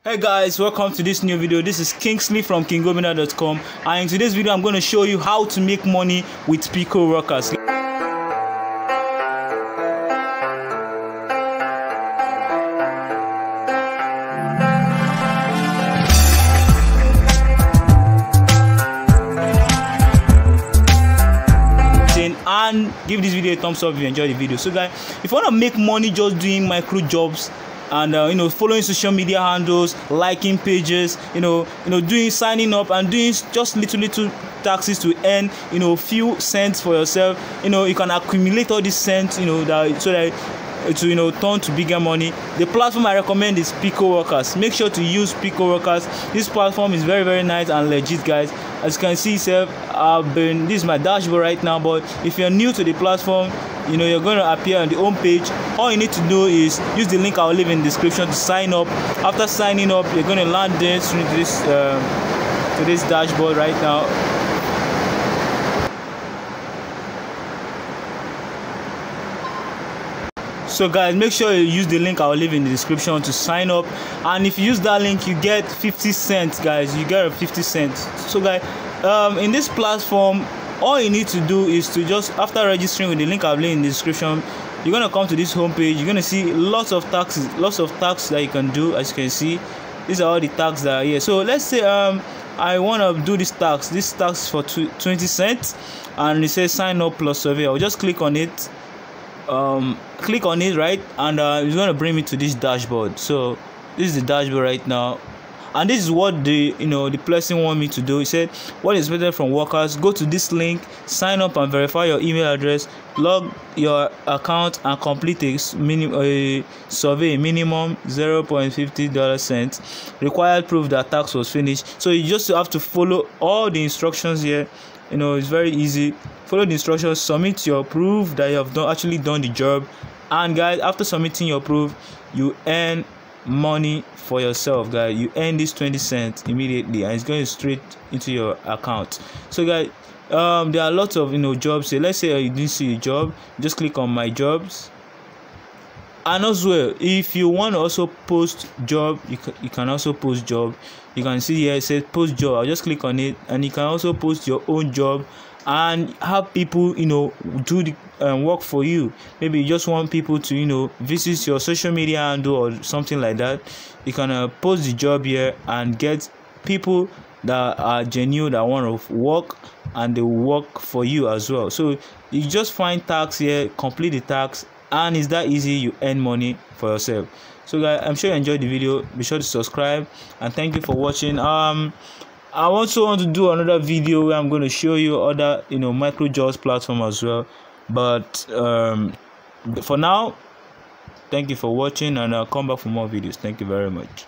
Hey guys, welcome to this new video. This is Kingsley from kingobina.com, and in today's video I'm going to show you how to make money with Picoworkers. And give this video a thumbs up if you enjoyed the video. So guys, if you want to make money just doing micro jobs and following social media handles, liking pages, doing signing up and doing just little taxes to earn few cents for yourself, you can accumulate all these cents so that it will turn to bigger money. The platform I recommend is Picoworkers. Make sure to use Picoworkers. This platform is very nice and legit, guys. As you can see, this is my dashboard right now, but if you're new to the platform, you're going to appear on the home page. All you need to do is use the link I'll leave in the description to sign up. After signing up, you're going to land this to this dashboard right now. So guys, make sure you use the link I'll leave in the description to sign up, and if you use that link you get 50 cents, guys. You get 50 cents. So guys, in this platform, all you need to do is to just, after registering with the link I'll leave in the description, you're gonna come to this home page. You're gonna see lots of tax that you can do. As you can see, these are all the tax that are here. So let's say I want to do this tax for 20 cents, and it says sign up plus survey. I'll just click on it. Right, and it's going to bring me to this dashboard. So this is the dashboard right now, and this is what the person want me to do. He said what is expected from workers: go to this link, sign up and verify your email address, log your account and complete a survey, minimum $0.50 required proof that tax was finished. So you just have to follow all the instructions here. It's very easy. Follow the instructions, submit your proof that you have actually done the job, and guys, after submitting your proof, you earn money for yourself, guys. You earn this 20 cents immediately, and it's going straight into your account. So guys, there are lots of jobs here. Let's say you didn't see a job, just click on my jobs. And as well, if you want to also post job, you can also post job. You can see here it says post job. I'll just click on it, and you can also post your own job and have people do the work for you. Maybe you just want people to visit your social media handle or something like that. You can post the job here and get people that are genuine, that want to work, and they will work for you as well. So you just find tax here, complete the tax, and it's that easy. You earn money for yourself. So guys, I'm sure you enjoyed the video. Be sure to subscribe, and thank you for watching. I also want to do another video where I'm going to show you other micro jobs platform as well, but for now, thank you for watching, and I'll come back for more videos. Thank you very much.